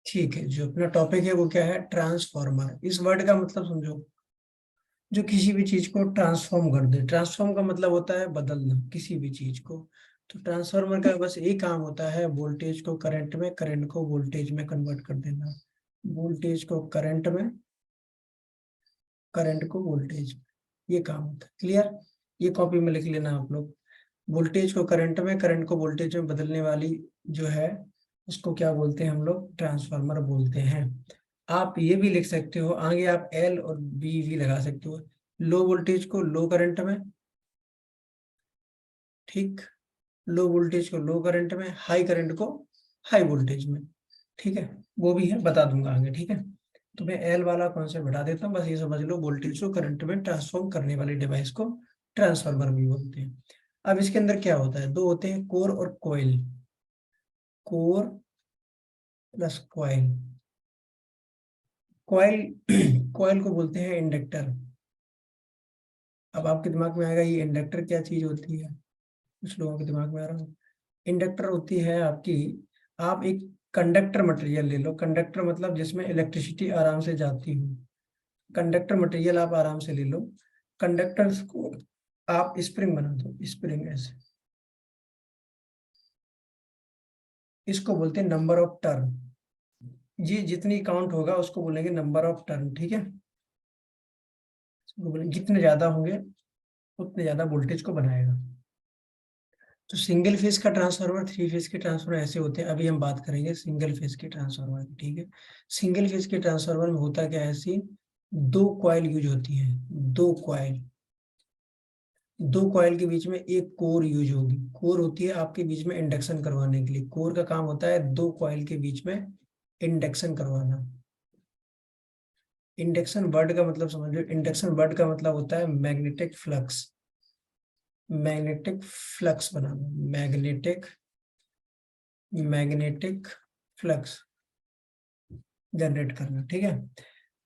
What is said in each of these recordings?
ठीक है, जो अपना टॉपिक है वो क्या है, ट्रांसफॉर्मर। इस वर्ड का मतलब समझो, जो किसी भी चीज को ट्रांसफॉर्म कर दे। ट्रांसफॉर्म का मतलब होता है बदलना किसी भी चीज को। तो ट्रांसफॉर्मर का बस एक काम होता है, वोल्टेज को करंट में, करंट को वोल्टेज में कन्वर्ट कर देना। वोल्टेज को करंट में, करंट को वोल्टेज में, ये काम होता है। क्लियर? ये कॉपी में लिख लेना आप लोग। वोल्टेज को करंट में, करंट को वोल्टेज में बदलने वाली जो है, उसको क्या बोलते हैं हम लोग, ट्रांसफार्मर बोलते हैं। आप ये भी लिख सकते हो आगे, आप एल और बी भी लगा सकते हो। लो वोल्टेज को लो करंट में, ठीक, लो वोल्टेज को लो करंट में, हाई करंट को हाई वोल्टेज में। ठीक है, वो भी है, बता दूंगा आगे। ठीक है, तो मैं एल वाला कॉन्सेप्ट बता देता हूँ, बस ये समझ लो, वोल्टेज को करंट में ट्रांसफॉर्म करने वाले डिवाइस को ट्रांसफार्मर भी बोलते हैं। अब इसके अंदर क्या होता है, दो होते हैं, कोर और coil. Core plus coil. Coil coil को बोलते हैं इंडक्टर। अब आपके दिमाग में आएगा ये इंडक्टर क्या चीज होती है, कुछ लोगों के दिमाग में आ रहा है। इंडक्टर होती है आपकी, आप एक कंडक्टर मटेरियल ले लो। कंडक्टर मतलब जिसमें इलेक्ट्रिसिटी आराम से जाती हो, कंडक्टर मटेरियल आप आराम से ले लो। कंडक्टर्स को आप स्प्रिंग बना दो, स्प्रिंग ऐसे, इसको बोलते हैं नंबर ऑफ टर्न। ये जितनी काउंट होगा उसको बोलेंगे नंबर ऑफ टर्न। ठीक है, जितने ज्यादा होंगे उतने ज्यादा वोल्टेज को बनाएगा। तो सिंगल फेज का ट्रांसफार्मर, थ्री फेज के ट्रांसफार्मर ऐसे होते हैं। अभी हम बात करेंगे सिंगल फेज के ट्रांसफार्मर की। ठीक है, सिंगल फेज के ट्रांसफार्मर में होता क्या है, ऐसी दो कॉइल यूज होती है। दो कॉइल, दो कॉइल के बीच में एक कोर यूज होगी। कोर होती है आपके बीच में इंडक्शन करवाने के लिए। कोर का काम होता है दो कॉइल के बीच में इंडक्शन करवाना। इंडक्शन वर्ड का मतलब समझ लो, इंडक्शन वर्ड का मतलब होता है मैग्नेटिक फ्लक्स। मैग्नेटिक फ्लक्स बनाना, मैग्नेटिक, मैग्नेटिक फ्लक्स जनरेट करना। ठीक है,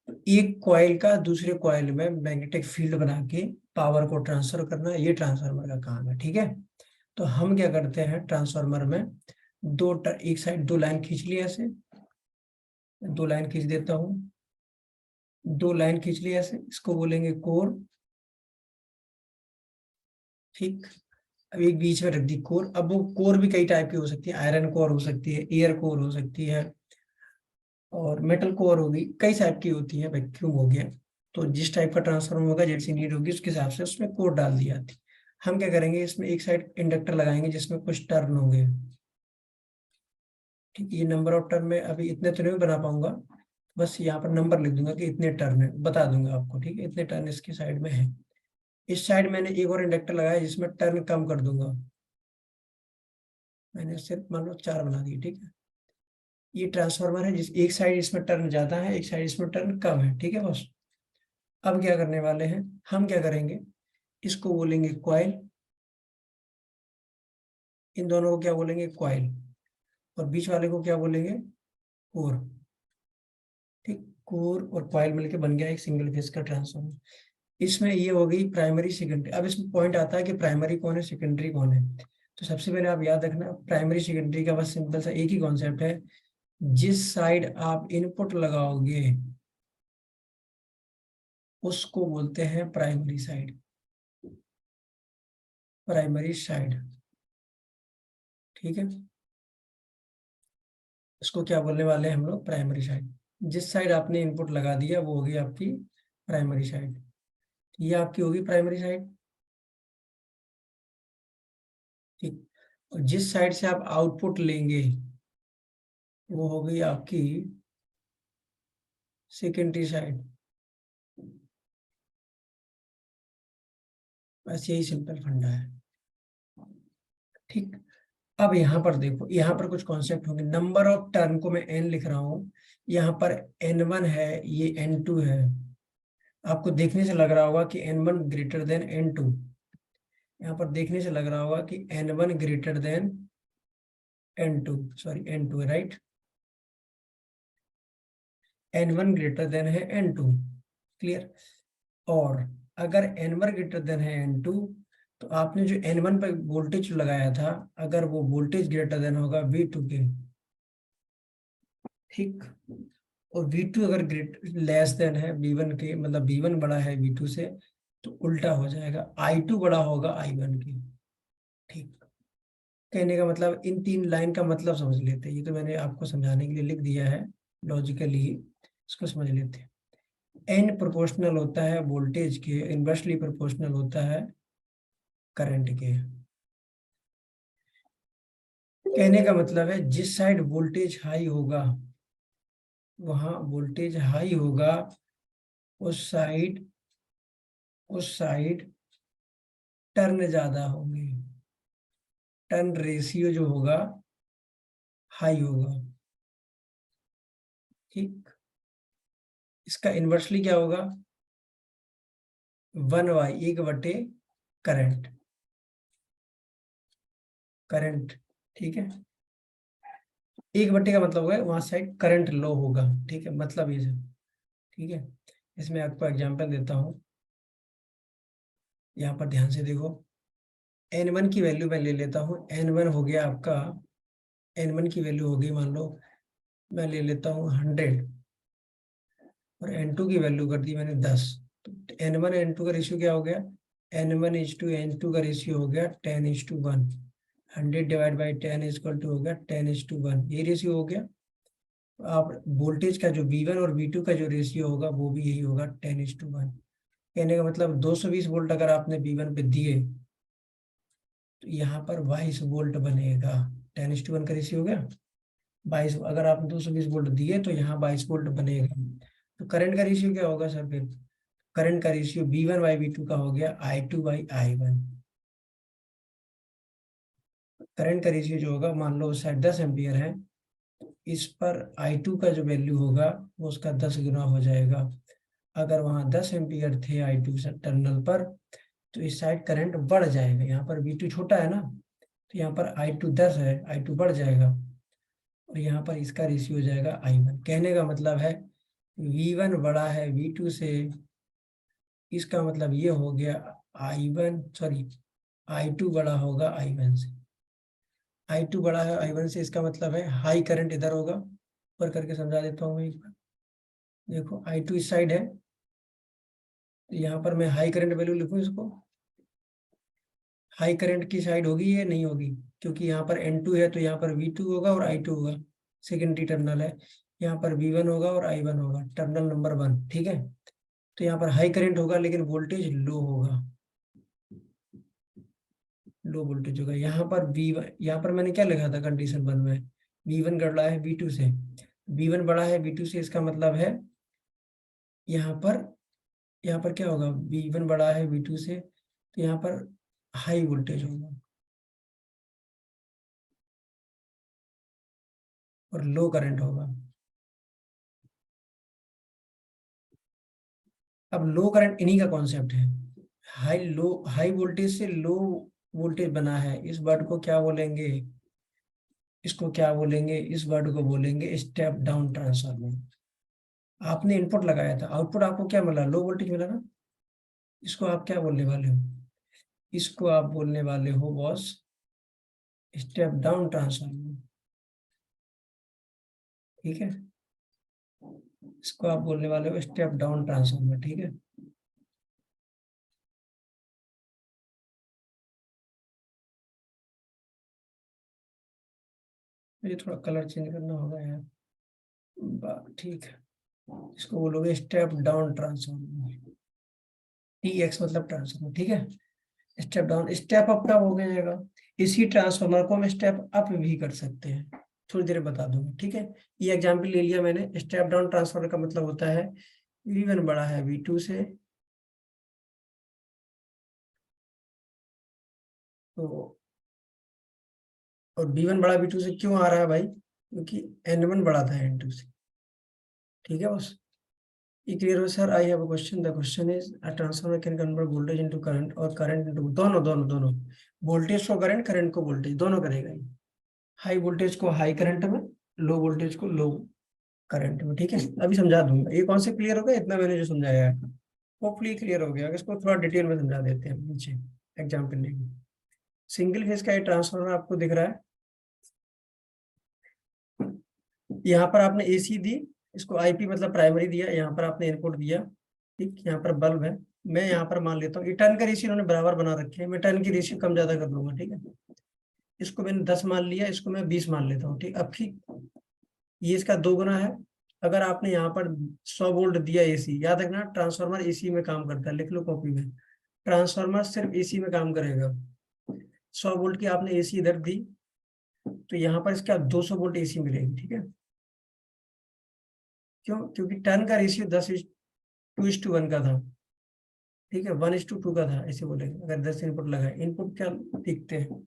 तो एक कॉइल का दूसरे कॉइल में मैग्नेटिक फील्ड बना के पावर को ट्रांसफर करना, ये ट्रांसफार्मर का काम है। ठीक है, तो हम क्या करते हैं ट्रांसफार्मर में, एक साइड दो लाइन खींच ली ऐसे, दो लाइन खींच देता हूँ, दो लाइन खींच ली ऐसे, इसको बोलेंगे कोर। ठीक, अब एक बीच में रख दी कोर। अब वो कोर भी कई टाइप की हो सकती है, आयरन कोर हो सकती है, एयर कोर हो सकती है, और मेटल कोर होगी, कई टाइप की होती है, वैक्यूम हो गया। तो जिस टाइप का ट्रांसफार्मर होगा, जैसी नीड होगी उसके हिसाब से उसमें कोर डाल दी जाती है। हम क्या करेंगे, इसमें एक साइड इंडक्टर लगाएंगे जिसमें कुछ टर्न होंगे। ठीक, ये नंबर ऑफ टर्न में अभी इतने तो नहीं बना पाऊंगा, बस यहाँ पर नंबर लिख दूंगा कि इतने टर्न है, बता दूंगा आपको। ठीक है, इतने टर्न इसकी साइड में है। इस साइड मैंने एक और इंडक्टर लगाया जिसमें टर्न कम कर दूंगा, मैंने सिर्फ मान लो चार बना दिए। ठीक है, ये ट्रांसफार्मर है जिस एक साइड इसमें टर्न ज्यादा है, एक साइड इसमें टर्न कम है। ठीक है बस, अब क्या करने वाले हैं, हम क्या करेंगे, इसको बोलेंगे कॉइल, इन दोनों को क्या बोलेंगे, कॉइल, और बीच वाले को क्या बोलेंगे, कोर। ठीक, कोर और कॉइल मिलके बन गया एक सिंगल फेज का ट्रांसफार्मर। इसमें ये हो गई प्राइमरी सेकेंडरी। अब इसमें पॉइंट आता है कि प्राइमरी कौन है, सेकेंडरी कौन है। तो सबसे पहले आप याद रखना, प्राइमरी सेकेंडरी का बस सिंपल सा एक ही कॉन्सेप्ट है, जिस साइड आप इनपुट लगाओगे उसको बोलते हैं प्राइमरी साइड, प्राइमरी साइड। ठीक है, इसको क्या बोलने वाले हैं हम लोग, प्राइमरी साइड। जिस साइड आपने इनपुट लगा दिया वो होगी आपकी प्राइमरी साइड, ये आपकी होगी प्राइमरी साइड। ठीक, और जिस साइड से आप आउटपुट लेंगे वो हो गई आपकी सेकेंडरी साइड। बस यही सिंपल फंडा है। ठीक, अब यहाँ पर देखो, यहाँ पर कुछ कॉन्सेप्ट होंगे। नंबर ऑफ टर्न को मैं एन लिख रहा हूँ, यहाँ पर N1 है, ये N2 है। आपको देखने से लग रहा होगा कि N1 ग्रेटर देन N2, यहाँ पर देखने से लग रहा होगा कि N1 greater than N2, sorry N2 है, राइट। N1 ग्रेटर देन है N2, क्लियर। और अगर N1 ग्रेटर देन है N2, तो आपने जो N1 पर वोल्टेज लगाया था, अगर वो वोल्टेज ग्रेटर देन होगा V2 के, ठीक। और V2 अगर ग्रेट लेस देन है V1 के, मतलब V1 बड़ा है V2 से, तो उल्टा हो जाएगा, I2 बड़ा होगा I1 के। ठीक। कहने का मतलब इन तीन लाइन का मतलब समझ लेते हैं, ये तो मैंने आपको समझाने के लिए लिख दिया है, लॉजिकली इसको समझ लेते हैं। एन प्रोपोर्शनल होता है वोल्टेज के, इनवर्सली प्रोपोर्शनल होता है करंट के। कहने का मतलब है जिस साइड वोल्टेज हाई होगा, वहां वोल्टेज हाई होगा, उस साइड टर्न ज्यादा होंगे, टर्न रेशियो जो होगा हाई होगा। ठीक। इसका इन्वर्सली क्या होगा, 1/, 1/, करंट। करंट। ठीक है। 1/, का मतलब होगा वहां साइड करंट लो होगा। ठीक है, मतलब ये सब। ठीक है। इसमें आपको एग्जांपल देता हूँ, यहाँ पर ध्यान से देखो। N1 की वैल्यू मैं ले लेता हूँ, N1 हो गया आपका, N1 की वैल्यू होगी मान लो मैं ले लेता हूँ 100, और N2 की वैल्यू कर दी मैंने 10। तो N1 N2 का रेशियो क्या हो गया, N1:N2 का रेशियो हो गया 10:1। 100/10 हो गया 10:1, ये रेशियो हो गया। आप वोल्टेज का जो V1 और V2 का जो रेशियो होगा वो भी यही होगा 10:1। कहने का मतलब 220 वोल्ट अगर आपने V1 पे दिए, तो यहाँ पर 22 वोल्ट बनेगा। 10:1 का रेशियो हो गया 22। अगर आप 220 वोल्ट दिए तो यहाँ 22 वोल्ट बनेगा। तो करंट का रेशियो क्या होगा सर फिर, करंट का रेशियो V1/V2 का हो गया I2/I1। करंट का रेशियो जो होगा, मान लो शायद 10 एम्पियर है, इस पर I2 का जो वैल्यू होगा वो उसका 10 गुना हो जाएगा। अगर वहाँ 10 एम्पियर थे I2 से टर्मिनल पर, तो इस साइड करंट बढ़ जाएगा। यहाँ पर V2 छोटा है ना, तो यहाँ पर I2 10 है, I2 बढ़ जाएगा, और यहाँ पर इसका रेशियो हो जाएगा I1। कहने का मतलब है V1 बड़ा है V2 से, इसका मतलब ये हो गया I2 बड़ा होगा I1 से। I2 बड़ा है I1 से, इसका मतलब है हाई करंट इधर होगा। ऊपर करके समझा देता हूँ मैं एक बार। देखो I2 इस साइड है, तो यहाँ पर मैं हाई करंट वैल्यू लिखूँ इसको, हाई करंट की साइड होगी या नहीं होगी, क्योंकि यहाँ पर N2 है तो यहाँ पर V2 होगा और I2 होगा, सेकेंडरी टर्मिनल है। यहाँ पर V1 होगा और I1 होगा, टर्मिनल नंबर 1। ठीक है। तो यहाँ पर हाई करंट होगा लेकिन वोल्टेज लो होगा, लो वोल्टेज होगा। यहाँ पर V1, यहाँ पर मैंने क्या लिखा था कंडीशन 1 में, V1 बड़ा है V2 से, V1 बड़ा है V2 से, इसका मतलब है यहाँ पर, यहाँ पर क्या होगा, V1 बड़ा है V2 से, तो यहाँ पर हाई वोल्टेज होगा और लो करंट होगा। अब लो करंट इन्हीं का कॉन्सेप्ट है। हाई वोल्टेज से लो वोल्टेज बना है, इस वर्ड को क्या बोलेंगे, इसको क्या बोलेंगे, इस वर्ड को बोलेंगे स्टेप डाउन ट्रांसफार्मर। आपने इनपुट लगाया था, आउटपुट आपको क्या मिला, लो वोल्टेज मिला ना। इसको आप क्या बोलने वाले हो, इसको आप बोलने वाले हो बॉस स्टेप डाउन ट्रांसफार्मर। ठीक है, इसको आप बोलने वाले हो स्टेप डाउन ट्रांसफार्मर। ठीक है। ये थोड़ा कलर चेंज करना होगा यार। ठीक है, इसको बोलोगे स्टेप डाउन ट्रांसफार्मर। TX मतलब ट्रांसफार्मर। ठीक है। स्टेप डाउन, स्टेप अप का हो जाएगा। इसी ट्रांसफार्मर को हम स्टेप अप भी कर सकते हैं, थोड़ी देर बता दूंगा। ठीक है। ये एग्जांपल ले लिया मैंने। स्टेप डाउन ट्रांसफार्मर का मतलब होता है V1 बड़ा है V2 से, तो और V1 बड़ा V2 से क्यों आ रहा है भाई, क्योंकि N1 बड़ा था N2 से। ठीक है बस, ये क्लियर हो sir. I have a question, the question is a transformer can convert voltage into current और करंट इनटू, दोनों दोनों दोनों, वोल्टेज को करंट, करंट को वोल्टेज, दोनों करेगा ये। हाई वोल्टेज को हाई करंट में, लो वोल्टेज को लो करंट में। ठीक है, अभी समझा दूंगा। ये कॉन्सेप्ट क्लियर हो गया, इतना मैंने जो समझाया है होपफुली क्लियर हो गया। इसको थोड़ा डिटेल में समझा देते हैं नीचे एग्जाम्पल लेंगे। सिंगल फेज का ये ट्रांसफार्मर आपको दिख रहा है, यहाँ पर आपने एसी दी, इसको आईपी मतलब प्राइमरी दिया, यहाँ पर आपने इनपुट दिया, ठीक, यहाँ पर बल्ब है। मैं यहाँ पर मान लेता हूँ ये टर्न का रेशियो इन्होंने बराबर बना रखे हैं, मैं टर्न की रेशियो कम ज्यादा कर लूंगा, ठीक है। इसको मैंने 10 मान लिया, इसको मैं 20 मान लेता हूँ, ठीक। अब ठीक, ये इसका 2 गुना है। अगर आपने यहाँ पर 100 वोल्ट दिया एसी, याद रखना ट्रांसफार्मर एसी में काम करता है, लिख लो कॉपी में, ट्रांसफार्मर सिर्फ एसी में काम करेगा। 100 वोल्ट की आपने एसी इधर दी, तो यहाँ पर इसका 200 वोल्ट एसी मिलेगी, ठीक है। क्यों? क्योंकि टर्न का रेशियो 2:1 का था, ठीक है, 1:2 का था, ऐसे बोलेंगे। अगर 10 इनपुट लगाए, इनपुट क्या दिखते हैं,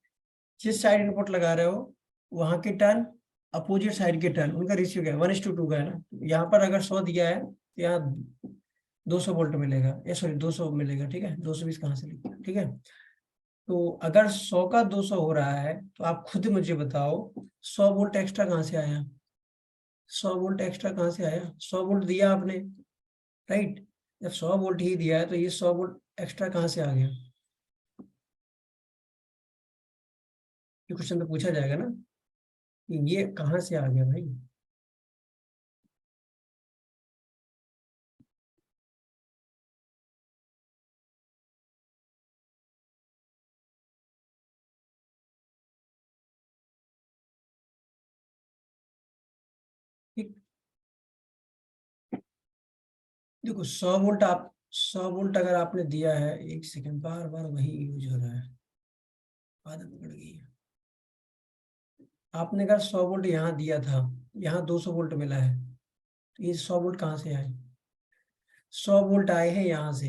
जिस साइड इनपुट लगा रहे हो वहां के टर्न, अपोजिट साइड के टर्न, उनका रेशियो क्या है, 1:2 का है ना। यहाँ पर अगर 100 दिया है तो यहाँ 200 वोल्ट मिलेगा, या सॉरी 200 मिलेगा, ठीक है। 220 कहाँ से लिखा, ठीक है। तो अगर 100 का 200 हो रहा है, तो आप खुद मुझे बताओ 100 वोल्ट एक्स्ट्रा कहाँ से आया, 100 वोल्ट एक्स्ट्रा कहाँ से आया, 100 वोल्ट दिया आपने, राइट। जब 100 वोल्ट ही दिया है तो ये 100 वोल्ट एक्स्ट्रा कहाँ से आ गया, ये क्वेश्चन तो पूछा जाएगा ना, कि ये कहाँ से आ गया भाई। ठीक, देखो 100 वोल्ट आप, 100 वोल्ट अगर आपने दिया है, एक सेकंड, बार बार वही यूज हो रहा है, आदत पड़ गई है। आपने अगर 100 वोल्ट यहाँ दिया था, यहाँ 200 वोल्ट मिला है, तो ये 100 वोल्ट कहाँ से आए, 100 वोल्ट आए हैं यहाँ से।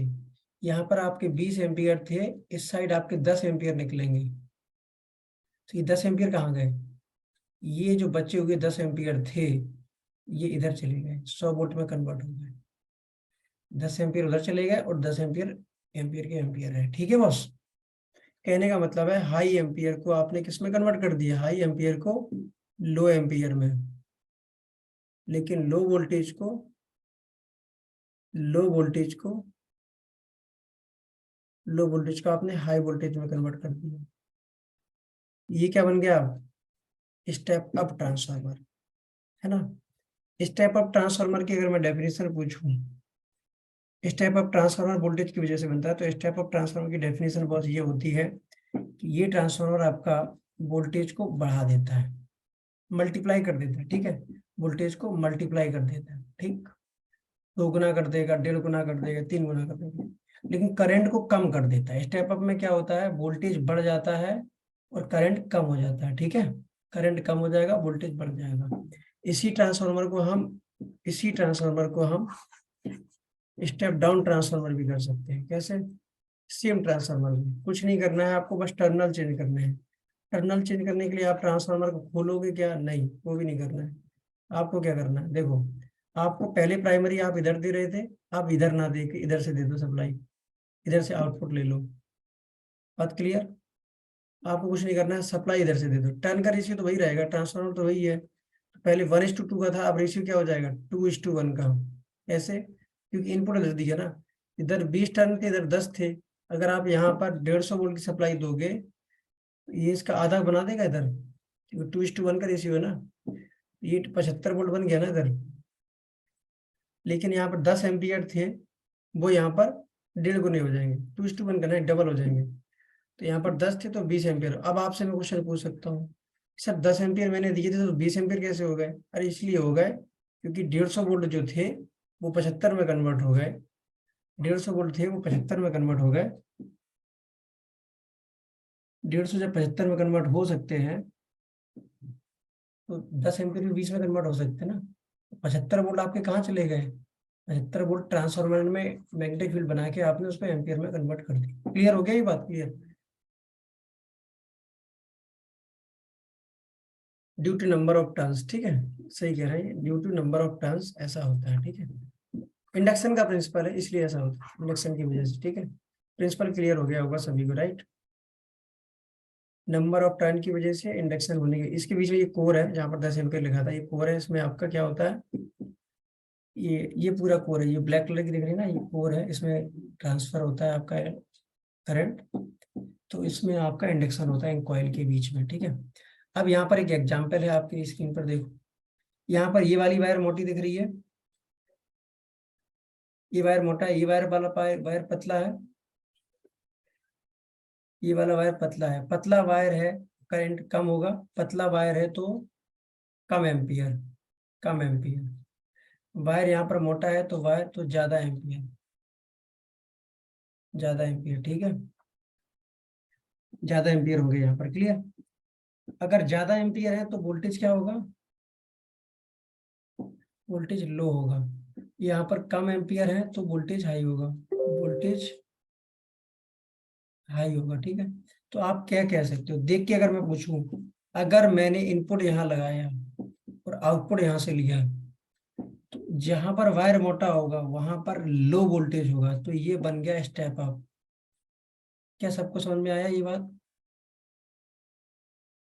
यहाँ पर आपके 20 एम्पियर थे, इस साइड आपके 10 एम्पियर निकलेंगे, तो ये 10 एम्पियर कहाँ गए, ये जो बचे हुए 10 एम्पियर थे ये इधर चले गए, 100 वोल्ट में कन्वर्ट हो गए। 10 एम्पियर उधर चले गए और 10 एम्पियर एम्पियर के एम्पियर है, ठीक है बॉस। कहने का मतलब है हाई एम्पियर को आपने किस में कन्वर्ट कर दिया, हाई एम्पियर को लो एम्पियर में, लेकिन लो वोल्टेज को आपने हाई वोल्टेज में कन्वर्ट कर दिया। ये क्या बन गया, स्टेप अप ट्रांसफार्मर, है ना। स्टेप अप ट्रांसफार्मर की अगर मैं डेफिनेशन पूछूं, स्टेप अप ट्रांसफार्मर वोल्टेज की वजह से बनता है, तो स्टेप अप ट्रांसफार्मर की डेफिनेशन बस ये होती है कि ये ट्रांसफार्मर आपका वोल्टेज को बढ़ा देता है, मल्टीप्लाई कर देता है, ठीक है, वोल्टेज को मल्टीप्लाई कर देता है, ठीक। 2 गुना कर देगा, 1.5 गुना कर देगा, 3 गुना कर देगा, लेकिन करंट को कम कर देता है। स्टेप अप में क्या होता है, वोल्टेज बढ़ जाता है और करंट कम हो जाता है, ठीक है। करंट कम हो जाएगा, वोल्टेज बढ़ जाएगा। इसी ट्रांसफार्मर को हम इसी ट्रांसफार्मर को हम स्टेप डाउन ट्रांसफार्मर भी कर सकते हैं। कैसे, सेम ट्रांसफार्मर में कुछ नहीं करना है आपको, बस टर्मिनल चेंज करने हैं। टर्मिनल चेंज करने के लिए आप ट्रांसफार्मर को खोलोगे क्या, नहीं, वो भी नहीं करना है। आपको क्या करना है, देखो, आपको पहले प्राइमरी आप इधर दे रहे थे, आप इधर ना दे के इधर से दे दो सप्लाई, इधर से आउटपुट ले लो। बात क्लियर। आपको कुछ नहीं करना है, सप्लाई इधर से दे दो, टर्न का रेशियो तो वही रहेगा, ट्रांसफार्मर तो वही है। पहले 1:2 का था, अब रेशियो क्या हो जाएगा, 2:1 का। ऐसे, क्योंकि इनपुट इधर दिया ना, इधर 20 टर्न थे, इधर 10 थे। अगर आप यहाँ पर 150 वोल्ट की सप्लाई दोगे, तो ये इसका आधा बना देगा इधर, क्योंकि 2:1 का रेशियो है ना। ये 75 वोल्ट बन गया ना इधर, लेकिन यहाँ पर 10 एम्पियर थे, वो यहाँ पर 1.5 गुने हो जाएंगे, 2:1 का नहीं, डबल हो जाएंगे। तो यहाँ पर 10 थे तो 20 एम्पियर। अब आपसे मैं क्वेश्चन पूछ सकता हूँ, सर 10 एम्पियर मैंने दिए थे तो 20 एम्पियर कैसे हो गए। अरे इसलिए हो गए क्योंकि 150 वोल्ट जो थे वो 75 में कन्वर्ट हो गए, 150 वोल्ट थे वो 75 में कन्वर्ट हो गए। 150 जब 75 में कन्वर्ट हो सकते हैं, तो 10 एम्पियर भी 20 में कन्वर्ट हो सकते हैं ना। 75 वोल्ट आपके कहाँ चले गए, 75 वोल्ट ट्रांसफार्मर में मैग्नेटिक फील्ड बना के आपने उसको एम्पियर में कन्वर्ट कर दिया। क्लियर हो गया ये बात, clear. Due to number of turns, ठीक है, सही कह रहे हैं, due to number of turns ऐसा होता है, ठीक है। इंडक्शन का प्रिंसिपल है इसलिए ऐसा होता है, इंडक्शन की वजह से, ठीक है। प्रिंसिपल क्लियर हो गया होगा सभी को, राइट। नंबर ऑफ टर्न की वजह से इंडक्शन होने के, इसके बीच में ये कोर है जहाँ पर 10 एम्पियर लिखा था, ये कोर है, इसमें आपका क्या होता है, ये पूरा कोर है, ये ब्लैक कलर की दिख रही है ना, ये कोर है, इसमें ट्रांसफर होता है आपका करंट, तो इसमें आपका इंडक्शन होता है इन कॉइल के बीच में, ठीक है। अब यहाँ पर एक एग्जांपल है आपकी स्क्रीन पर देखो, यहाँ पर ये वाली वायर मोटी दिख रही है, ये वायर मोटा है, ये वायर वाला वायर पतला है, ये वाला वायर पतला है। पतला वायर है, करंट कम होगा, पतला वायर है तो कम एम्पियर, कम एम्पियर। वायर यहाँ पर मोटा है तो वायर तो ज्यादा एम्पियर, ज्यादा एम्पियर, ठीक है, ज्यादा एम्पियर होंगे यहाँ पर, क्लियर। अगर ज्यादा एम्पियर है तो वोल्टेज क्या होगा, वोल्टेज लो होगा। यहाँ पर कम एम्पियर है तो वोल्टेज हाई होगा, वोल्टेज हाई होगा, ठीक है। तो आप क्या कह सकते हो, देख के अगर मैं पूछूं, अगर मैंने इनपुट यहाँ लगाया और आउटपुट यहाँ से लिया, तो जहां पर वायर मोटा होगा वहां पर लो वोल्टेज होगा, तो ये बन गया स्टेप अप। क्या सबको समझ में आया ये बात,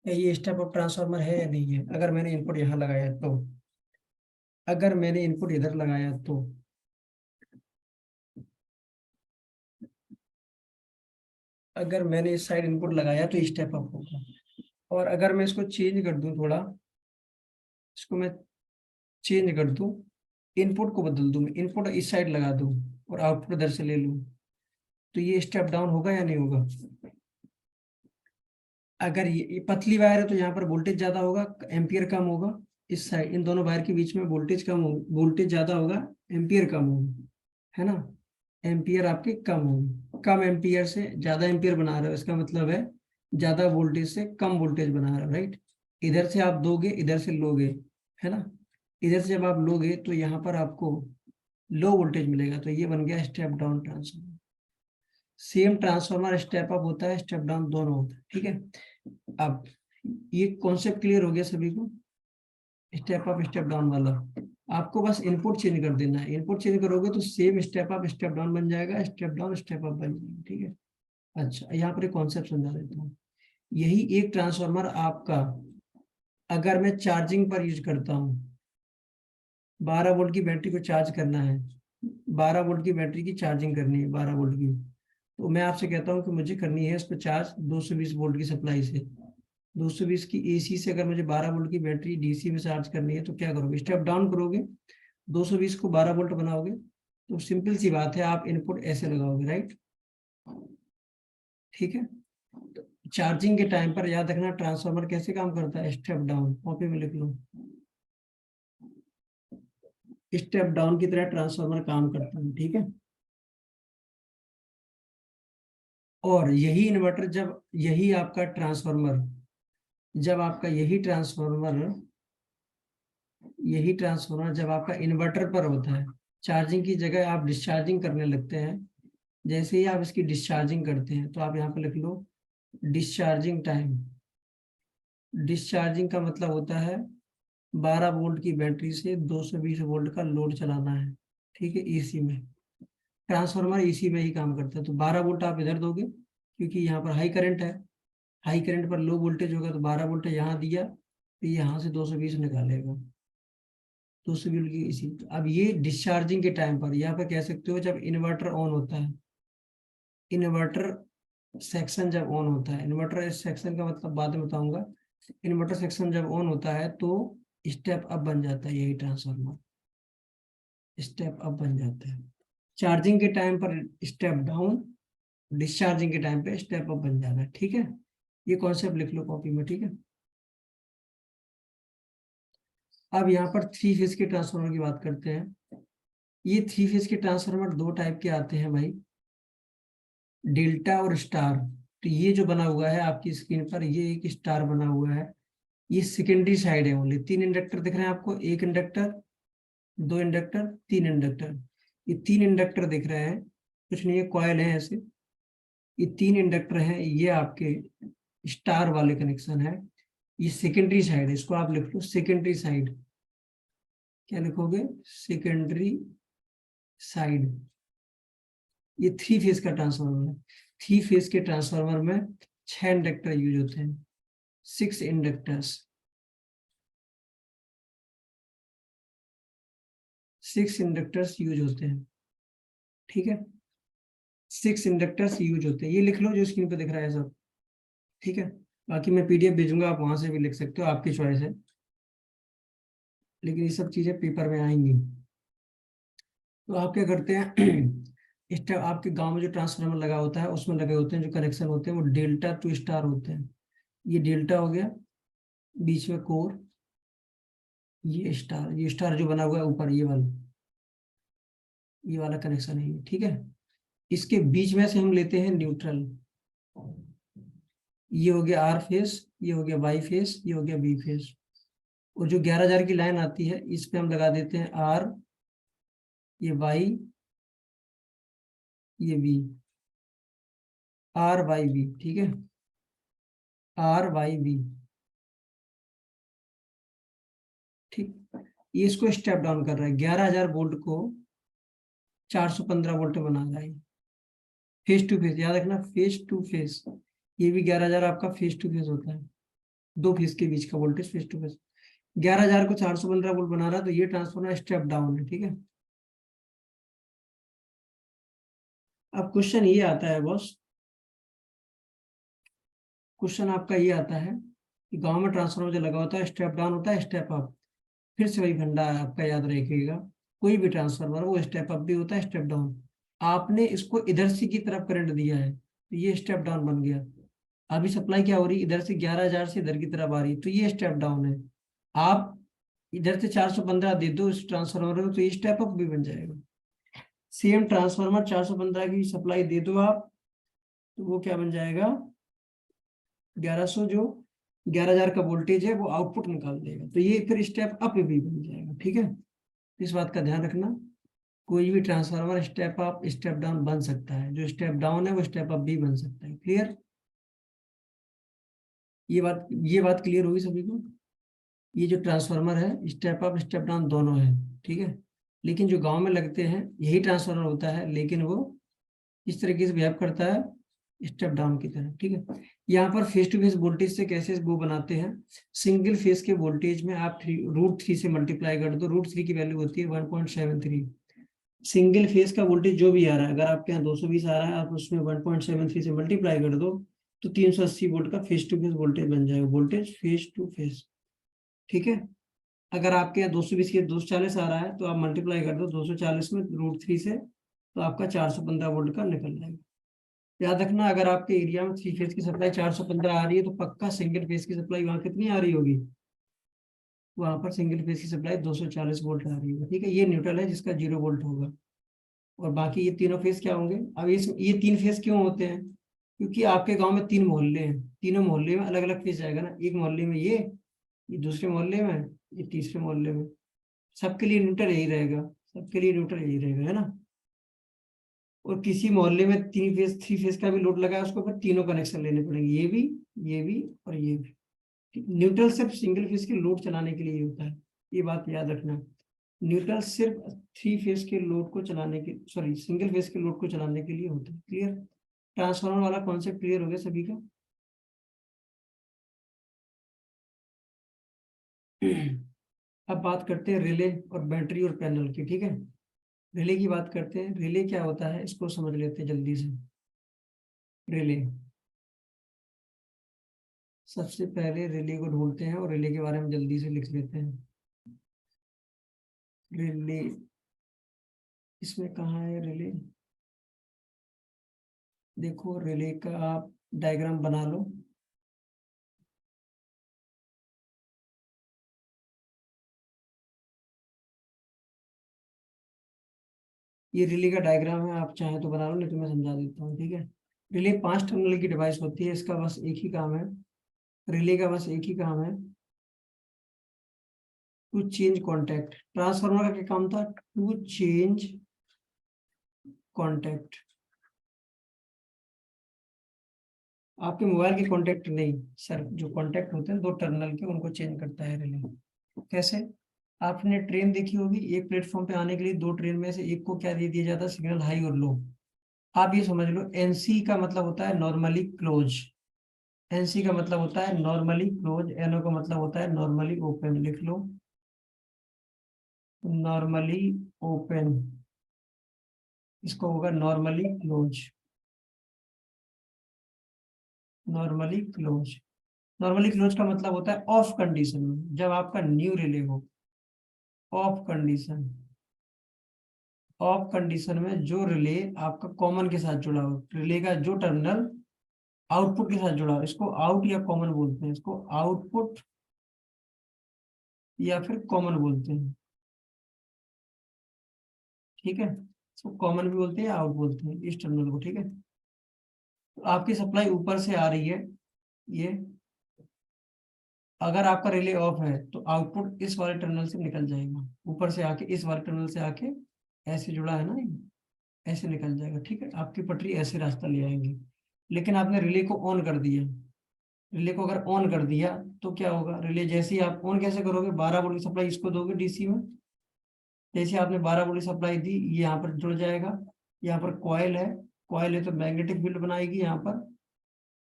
या ये स्टेप अप ट्रांसफार्मर है या नहीं है। अगर मैंने इनपुट यहाँ लगाया तो, अगर मैंने इनपुट इधर लगाया तो, अगर मैंने इस साइड इनपुट लगाया तो स्टेप अप होगा। और अगर मैं इसको चेंज कर दूं थोड़ा, इसको मैं चेंज कर दूं, इनपुट को बदल दूं, मैं इनपुट इस साइड लगा दूं और आउटपुट इधर से ले लूं, तो ये स्टेप डाउन होगा या नहीं होगा। अगर ये पतली वायर है तो यहाँ पर वोल्टेज ज्यादा होगा, एम्पियर कम होगा। इस साइड इन दोनों वायर के बीच में वोल्टेज कम होगा, वोल्टेज ज्यादा होगा, एम्पियर कम होगा, है ना। एम्पियर आपके कम होंगे, कम एम्पियर से ज्यादा एम्पियर बना रहे हो, इसका मतलब है ज्यादा वोल्टेज से कम वोल्टेज बना रहे हो, राइट। इधर से आप दोगे, इधर से लोगे, है ना। इधर से जब आप लोगे तो यहाँ पर आपको लो वोल्टेज मिलेगा, तो ये बन गया step down transformer. Same transformer step up होता है, स्टेप डाउन दोनों होता है, ठीक है। अब ये कॉन्सेप्ट क्लियर हो गया सभी को, स्टेप अप स्टेप डाउन वाला। आपको बस इनपुट चेंज कर देना है, इनपुट चेंज करोगे तो same step up step down बन जाएगा, स्टेप डाउन स्टेप अप बन जाएगा, ठीक है। अच्छा, यहाँ पर एक कॉन्सेप्ट समझा देता हूँ। यही एक ट्रांसफार्मर आपका, अगर मैं चार्जिंग पर यूज करता हूँ, 12 वोल्ट की बैटरी को चार्ज करना है, 12 वोल्ट की बैटरी की चार्जिंग करनी है, 12 वोल्ट की, तो मैं आपसे कहता हूँ कि मुझे करनी है इसको चार्ज 220 वोल्ट की सप्लाई से। 220 की एसी से अगर मुझे 12 वोल्ट की बैटरी डीसी में चार्ज करनी है तो क्या करोगे, स्टेप डाउन करोगे, 220 को 12 वोल्ट बनाओगे। तो सिंपल सी बात है, आप इनपुट ऐसे लगाओगे, राइट, ठीक है। चार्जिंग के टाइम पर याद रखना ट्रांसफार्मर कैसे काम करता है, स्टेप डाउन, कॉपी में लिख लो, स्टेप डाउन की तरह ट्रांसफार्मर काम करता है, ठीक है। और यही इन्वर्टर जब, यही आपका ट्रांसफार्मर, जब आपका यही ट्रांसफार्मर जब आपका इन्वर्टर पर होता है, चार्जिंग की जगह आप डिस्चार्जिंग करने लगते हैं, जैसे ही आप इसकी डिस्चार्जिंग करते हैं तो आप यहाँ पे लिख लो डिस्चार्जिंग टाइम। डिस्चार्जिंग का मतलब होता है 12 वोल्ट की बैटरी से 220 वोल्ट का लोड चलाना है, ठीक है, एसी में। ट्रांसफार्मर एसी में ही काम करता है, तो 12 वोल्ट आप इधर दोगे क्योंकि यहाँ पर हाई करंट है, हाई करंट पर लो वोल्टेज होगा, तो 12 वोल्ट यहाँ दिया तो यहाँ से 220 निकालेगा, 220 की एसी। अब ये डिस्चार्जिंग के टाइम पर, यहाँ पर कह सकते हो जब इन्वर्टर ऑन होता है, इन्वर्टर सेक्शन जब ऑन होता है, इन्वर्टर सेक्शन का मतलब बाद में बताऊंगा। इन्वर्टर सेक्शन जब ऑन होता है तो स्टेप अप बन जाता है, यही ट्रांसफार्मर स्टेप अप बन जाता है। चार्जिंग के टाइम पर स्टेप डाउन, डिस्चार्जिंग के टाइम पे स्टेप अप बन जाना है, ठीक है। ये कॉन्सेप्ट लिख लो कॉपी में, ठीक है। अब यहाँ पर थ्री फेज के ट्रांसफार्मर की बात करते हैं। ये थ्री फेज के ट्रांसफार्मर दो टाइप के आते हैं भाई, डेल्टा और स्टार। तो ये जो बना हुआ है आपकी स्क्रीन पर, ये एक स्टार बना हुआ है, ये सेकेंडरी साइड है ओनली। 3 इंडक्टर दिख रहे हैं आपको, एक इंडक्टर, 2 इंडक्टर, 3 इंडक्टर। ये 3 इंडक्टर दिख रहे हैं, कुछ नहीं है, कॉयल है ऐसे। ये 3 इंडक्टर हैं, ये आपके स्टार वाले कनेक्शन है। ये सेकेंडरी साइड है, इसको आप लिख लो सेकेंडरी साइड। क्या लिखोगे, सेकेंडरी साइड। ये थ्री फेज का ट्रांसफार्मर है। थ्री फेज के ट्रांसफार्मर में 6 इंडक्टर यूज होते हैं, 6 इंडक्टर्स, 6 इंडक्टर्स यूज होते हैं, ठीक है। 6 इंडक्टर्स यूज होते हैं, ये लिख लो जो स्क्रीन पे दिख रहा है सब, ठीक है। बाकी मैं पीडीएफ भेजूंगा, आप वहां से भी लिख सकते हो, आपकी चॉइस है। लेकिन ये सब चीजें पेपर में आएंगी। तो आप क्या करते हैं, स्टेप आपके गांव में जो ट्रांसफार्मर लगा होता है उसमें लगे होते हैं जो कनेक्शन होते हैं वो डेल्टा टू स्टार होते हैं। ये डेल्टा हो गया, बीच में कोर, ये स्टार जो बना हुआ है ऊपर, ये वाला कनेक्शन है ये, ठीक है। इसके बीच में से हम लेते हैं न्यूट्रल। ये हो गया आर फेस, ये हो गया वाई फेस, ये हो गया बी फेस। और जो 11,000 की लाइन आती है इस पे हम लगा देते हैं आर, ये वाई, ये बी, आर वाई बी, ठीक है, आर वाई बी, ठीक। ये इसको स्टेप डाउन कर रहा है, 11,000 वोल्ट को 415 वोल्ट में बना रहा है। फेस टू फेस याद रखना, फेस टू फेस। ये भी 11,000 आपका फेस टू फेस होता है, दो फेस के बीच का वोल्टेज फेस टू फेस। 11,000 को 415 वोल्ट बना रहा है, तो ये ट्रांसफॉर्मर स्टेप डाउन है, ठीक है। अब क्वेश्चन ये आता है बॉस, क्वेश्चन आपका ये आता है कि गांव में ट्रांसफार्मर जो लगा होता है स्टेप डाउन होता है स्टेप अप। फिर से वही फंडा है आपका, याद रखिएगा। कोई भी ट्रांसफार्मर वो स्टेप अप भी होता है स्टेप डाउन। आपने इसको इधर से की तरफ करंट दिया है तो ये स्टेप डाउन बन गया। अभी सप्लाई क्या हो रही है, इधर से 11,000 से इधर की तरफ आ रही है तो ये स्टेप डाउन है। आप इधर से 415 दे दो इस ट्रांसफार्मर में तो ये स्टेप अप भी बन जाएगा। सेम ट्रांसफार्मर 415 की सप्लाई दे दो आप, तो वो क्या बन जाएगा, 1100, जो 11,000 का वोल्टेज है वो आउटपुट निकाल देगा, तो ये फिर स्टेप अप भी बन जाएगा, ठीक है। इस बात का ध्यान रखना, कोई भी transformer step up step down बन सकता है, जो स्टेप डाउन है वो स्टेप अप भी बन सकता है। क्लियर, ये बात क्लियर होगी सभी को। ये जो ट्रांसफार्मर है स्टेप अप स्टेप डाउन दोनों है, ठीक है। लेकिन जो गांव में लगते हैं यही ट्रांसफार्मर होता है, लेकिन वो इस तरीके से बिहेव करता है स्टेप डाउन की तरह, ठीक है। यहाँ पर फेस टू फेस वोल्टेज से कैसे वो बनाते हैं, सिंगल फेस के वोल्टेज में आप √3 से मल्टीप्लाई कर दो, √3 की वैल्यू होती है 1.73। सिंगल फेस का वोल्टेज जो भी आ रहा है, अगर आपके यहाँ 220 आ रहा है आप उसमें 1.73 से मल्टीप्लाई कर दो तो 380 वोल्ट का फेस टू फेस वोल्टेज बन जाएगा, वोल्टेज फेस टू फेस, ठीक है। अगर आपके यहाँ 220 के 240 आ रहा है तो आप मल्टीप्लाई कर दो 240 में √3 से, तो आपका 415 वोल्ट का निकल जाएगा। याद रखना, अगर आपके एरिया में थ्री फेज की सप्लाई 415 आ रही है तो पक्का सिंगल फेज की सप्लाई वहां कितनी आ रही होगी, वहां पर सिंगल फेज की सप्लाई 240 वोल्ट आ रही होगी, ठीक है। ये न्यूट्रल है जिसका 0 वोल्ट होगा। और बाकी ये तीनों फेज क्या होंगे, अब ये तीन फेज क्यों होते हैं, क्योंकि आपके गांव में 3 मोहल्ले हैं, तीनों मोहल्ले में अलग अलग फेज जाएगा ना, एक मोहल्ले में ये दूसरे मोहल्ले में, ये तीसरे मोहल्ले में। सबके लिए न्यूट्रल यही रहेगा, सबके लिए न्यूट्रल यही रहेगा, है ना। और किसी मोहल्ले में 3 फेज 3 फेज का भी लोड लगा है उसको फिर तीनों कनेक्शन लेने पड़ेंगे, ये भी और ये भी। न्यूट्रल सिर्फ सिंगल फेज के लोड चलाने के लिए ही होता है, ये बात याद रखना। न्यूट्रल सिर्फ 3 फेज के लोड को चलाने के, सॉरी, सिंगल फेज के लोड को चलाने के लिए होता है। क्लियर, ट्रांसफार्मर वाला कॉन्सेप्ट क्लियर हो गया सभी का। अब बात करते हैं रिले और बैटरी और पैनल की, ठीक है। रिले की बात करते हैं, रिले क्या होता है इसको समझ लेते हैं जल्दी से। रिले, सबसे पहले रिले को ढूंढते हैं और रिले के बारे में जल्दी से लिख लेते हैं। रिले, इसमें कहाँ है रिले, देखो रिले का आप डायग्राम बना लो। ये रिले का डायग्राम है, आप चाहें तो बना लो नहीं तो मैं समझा देता हूँ, ठीक है। रिले 5 टर्मिनल की डिवाइस होती है, इसका बस एक ही काम है, रिले का बस एक ही काम है, टू चेंज कॉन्टैक्ट। ट्रांसफार्मर का क्या काम था, टू चेंज कॉन्टैक्ट। आपके मोबाइल के कॉन्टैक्ट नहीं सर, जो कॉन्टैक्ट होते हैं 2 टर्मिनल के उनको चेंज करता है रिले। कैसे, आपने ट्रेन देखी होगी, एक प्लेटफॉर्म पे आने के लिए 2 ट्रेन में से एक को क्या दे दिया जाता है, सिग्नल हाई और लो। आप ये समझ लो, एनसी का मतलब होता है नॉर्मली क्लोज, एनसी का मतलब होता है नॉर्मली क्लोज, एनओ का मतलब होता है नॉर्मली ओपन, लिख लो, नॉर्मली ओपन, इसको होगा normally close, normally close. Normally close का मतलब होता है ऑफ कंडीशन में, जब आपका न्यू रिले हो, ऑफ कंडीशन, ऑफ कंडीशन में जो रिले आपका कॉमन के साथ जुड़ा हो, रिले का जो टर्मिनल आउटपुट के साथ जुड़ा हो, इसको आउट या कॉमन बोलते हैं, इसको आउटपुट या फिर कॉमन बोलते हैं, ठीक है। इसको कॉमन भी बोलते हैं, आउट बोलते हैं इस टर्मिनल को, ठीक है। तो आपकी सप्लाई ऊपर से आ रही है, ये अगर आपका रिले ऑफ है तो आउटपुट इस वाले टर्मिनल से निकल जाएगा, ऊपर से आके इस वाले टर्मिनल से आके ऐसे जुड़ा है ना ये, ऐसे निकल जाएगा, ठीक है। आपकी पटरी ऐसे रास्ता ले आएंगी। लेकिन आपने रिले को ऑन कर दिया, रिले को अगर ऑन कर दिया तो क्या होगा, रिले जैसे ही आप ऑन कैसे करोगे, 12 वोल्ट की सप्लाई इसको दोगे डीसी में, जैसे आपने 12 वोल्ट की सप्लाई दी, ये यहाँ पर जुड़ जाएगा। यहाँ पर कॉइल है, कॉइल है तो मैग्नेटिक फील्ड बनाएगी यहाँ पर,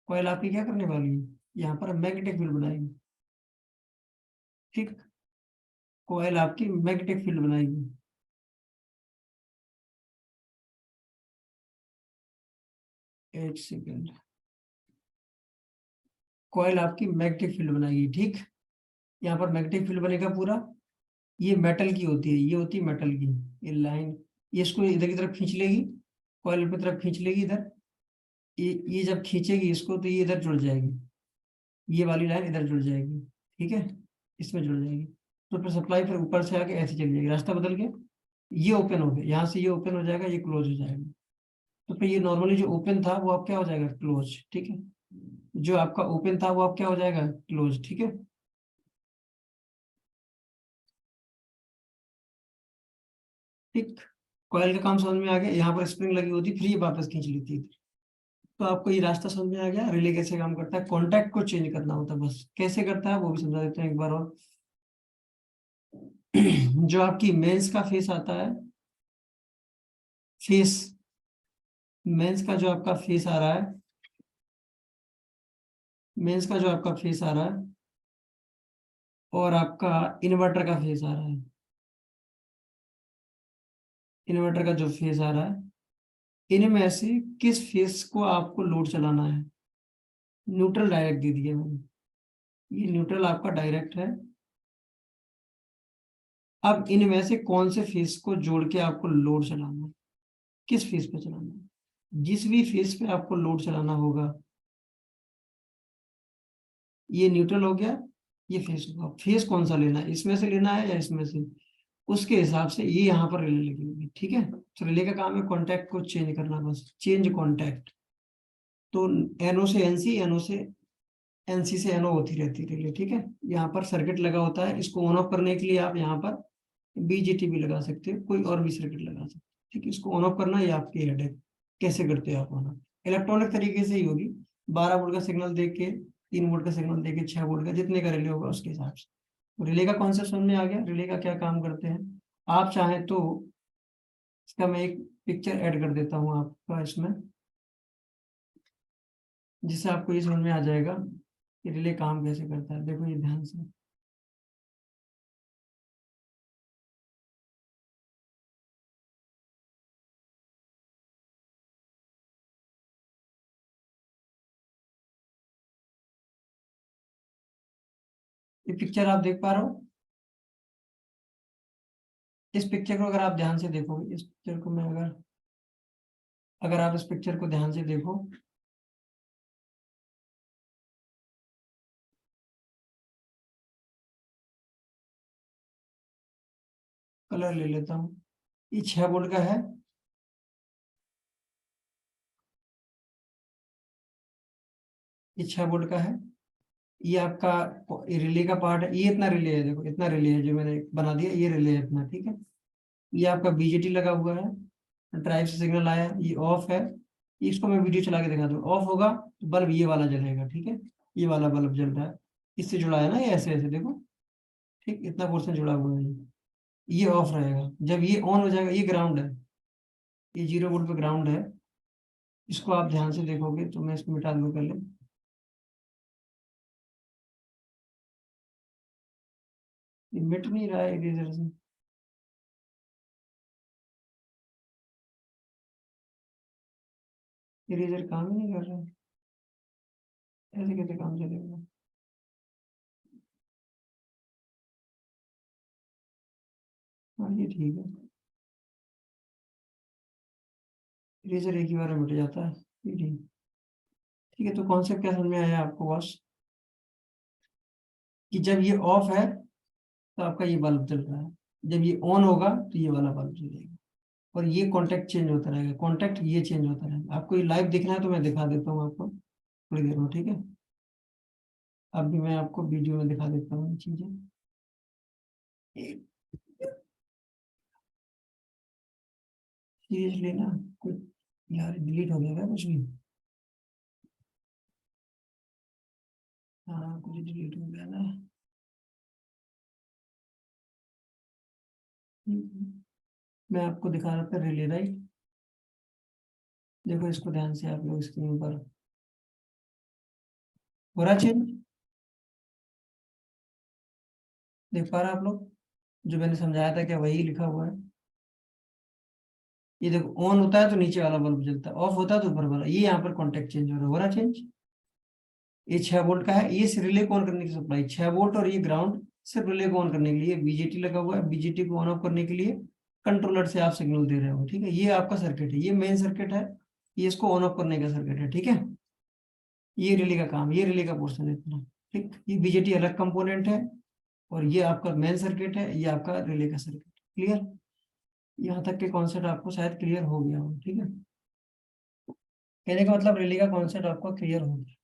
कॉइल आपकी क्या करने वाली है, यहाँ पर मैग्नेटिक फील्ड बनाएगी, ठीक। कॉइल आपकी मैग्नेटिक फील्ड बनाएगी। 1 सेकेंड, कॉइल आपकी मैग्नेटिक फील्ड बनाएगी, ठीक। यहाँ पर मैग्नेटिक फील्ड बनेगा पूरा। ये मेटल की होती है, ये होती है मेटल की, ये लाइन, ये इसको इधर की तरफ खींच लेगी, कॉइल की तरफ खींच लेगी इधर, ये जब खींचेगी इसको तो ये इधर जुड़ जाएगी, ये वाली लाइन इधर जुड़ जाएगी, ठीक है, इसमें जुड़ जाएगी। तो फिर सप्लाई फिर ऊपर से आके ऐसे चली जाएगी, रास्ता बदल के ये ओपन हो गया, यहाँ से ये ओपन हो जाएगा, ये क्लोज हो जाएगा। तो फिर ये नॉर्मली जो ओपन था वो अब क्या हो जाएगा, क्लोज, ठीक है। जो आपका ओपन था वो अब क्या हो जाएगा, क्लोज, ठीक है। ठीक, कॉइल का काम समझ में आ गया, यहाँ पर स्प्रिंग लगी होती फिर ये वापस खींच लेती है। तो आपको ये रास्ता समझ में आ गया, रिले कैसे काम करता है, कॉन्टैक्ट को चेंज करना होता है बस, कैसे करता है वो भी समझा देते हैं एक बार और। जो आपकी मेंस का फेस आता है, फेस, मेंस का जो आपका फेस आ रहा है, मेंस का जो आपका फेस आ रहा है और आपका इन्वर्टर का फेस आ रहा है, इन्वर्टर का जो फेस आ रहा है, इनमें से किस फेस को आपको लोड चलाना है। न्यूट्रल डायरेक्ट दे दिया मैंने, ये न्यूट्रल आपका डायरेक्ट है। अब इनमें से कौन से फेस को जोड़ के आपको लोड चलाना है, किस फेस पे चलाना है, जिस भी फेस पे आपको लोड चलाना होगा, ये न्यूट्रल हो गया, ये फेस होगा, फेस कौन सा लेना है, इसमें से लेना है या इसमें से, उसके हिसाब से ये यहाँ पर रिले लगी होगी, ठीक है। तो रिले का काम है कॉन्टैक्ट को चेंज करना, बस चेंज कॉन्टैक्ट। तो एनओ से एनसी, एनओ से एनसी से एनओ होती रहती है रिले, ठीक है। यहाँ पर सर्किट लगा होता है, इसको ऑन ऑफ करने के लिए आप यहाँ पर बीजेटी भी लगा सकते हो, कोई और भी सर्किट लगा सकते हो, ठीक है। इसको ऑन ऑफ करना ये आपकी हेड है, कैसे करते हो आप ऑन ऑफ, इलेक्ट्रॉनिक तरीके से ही होगी। 12 वोल्ट का सिग्नल दे के, 3 वोल्ट का सिग्नल दे के, 6 वोल्ट का, जितने का रिले होगा उसके हिसाब से। रिले का कॉन्सेप्ट समझ में आ गया, रिले का क्या काम करते हैं। आप चाहें तो इसका मैं एक पिक्चर ऐड कर देता हूँ आपका इसमें, जिससे आपको ये समझ में आ जाएगा कि रिले काम कैसे करता है। देखो ये ध्यान से, ये पिक्चर आप देख पा रहे हो। इस पिक्चर को अगर आप ध्यान से देखोगे, इस पिक्चर को मैं अगर अगर आप इस पिक्चर को ध्यान से देखो, कलर ले लेता हूँ, ये 6 वोल्ट का है, ये 6 वोल्ट का है। ये आपका रिले का पार्ट है, ये इतना रिले है, देखो इतना रिले है जो मैंने बना दिया, ये रिले है इतना, ठीक है। ये आपका बीजेटी लगा हुआ है, ड्राइव से सिग्नल आया, ये ऑफ है। इसको मैं वीडियो चला के दिखा दूँ, ऑफ होगा तो बल्ब ये वाला जलेगा, ठीक है। ये वाला बल्ब जल रहा है, इससे जुड़ा है ना, ये ऐसे ऐसे देखो, ठीक, इतना पोर्शन जुड़ा हुआ है। ये ऑफ रहेगा, जब ये ऑन हो जाएगा, ये ग्राउंड है, ये 0 वोल्ट पे ग्राउंड है। इसको आप ध्यान से देखोगे तो मैं इसको मिटा दूँ पहले, ये मिट नहीं रहा है इरेजर से, इरेजर काम ही नहीं कर रहा है, ऐसे कैसे काम चलेगा। हाँ ये ठीक है, इरेजर एक ही बार में मिट जाता है, ये ठीक। ठीक है, तो कॉन्सेप्ट क्या समझ में आया आपको बस, कि जब ये ऑफ है तो आपका ये बल्ब जल रहा है, जब ये ऑन होगा तो ये वाला बल्ब जलेगा, और ये कॉन्टेक्ट चेंज होता रहेगा, कॉन्टेक्ट ये चेंज होता रहेगा। आपको ये लाइव दिखना है तो मैं दिखा देता हूँ आपको थोड़ी देर में, ठीक है। अभी मैं आपको वीडियो में दिखा देता हूँ ये चीजें। सीरियसली ना, कुछ यार डिलीट हो गया क्या कुछ भी? हाँ कुछ डिलीट हो गया ना। मैं आपको दिखा रहा था रिले, राइट। देखो इसको ध्यान से आप लोग स्क्रीन पर, हो रहा चेंज, देख पा रहे हैं आप लोग? जो मैंने समझाया था क्या वही लिखा हुआ है। ये देखो ऑन होता है तो नीचे वाला बल्ब जलता है, ऑफ होता है तो ऊपर वाला, ये यहाँ पर कॉन्टेक्ट चेंज हो रहा है चेंज। ये 6 वोल्ट का है, ये रिले को ऑन करने की सप्लाई 6 वोल्ट, और ये ग्राउंड सिर्फ रिले को ऑन करने के लिए, बीजेटी लगा हुआ है, बीजेटी को ऑन ऑफ करने के लिए कंट्रोलर से आप सिग्नल दे रहे हो, ठीक है। ये आपका सर्किट है, ये मेन सर्किट है, ये इसको ऑन ऑफ करने का सर्किट है, ठीक है। ये रिले का काम, ये रिले का पोर्शन है इतना, ठीक। ये बीजेटी अलग कंपोनेंट है, और ये आपका मेन सर्किट है, ये आपका रिले का सर्किट। क्लियर? यहाँ तक के कॉन्सेप्ट आपको शायद क्लियर हो गया हो, ठीक है। कहने का मतलब रिले का कॉन्सेप्ट आपको क्लियर हो गया।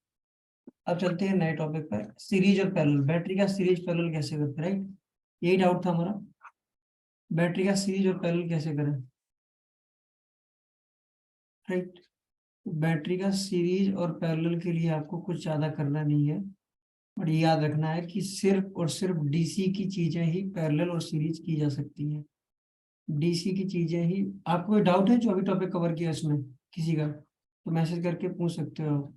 अब चलते हैं नए टॉपिक पर, सीरीज और पैरेलल, बैटरी का सीरीज पैरेलल कैसे करते हैं, राइट। यही डाउट था हमारा, बैटरी का सीरीज और पैरेलल कैसे करें, राइट। बैटरी का सीरीज और पैरेलल के लिए आपको कुछ ज्यादा करना नहीं है, बट ये याद रखना है कि सिर्फ और सिर्फ डीसी की चीजें ही पैरेलल और सीरीज की जा सकती हैं। डीसी की चीजें ही। आपको कोई डाउट है जो अभी टॉपिक कवर किया इसमें किसी का, तो मैसेज करके पूछ सकते हो आप।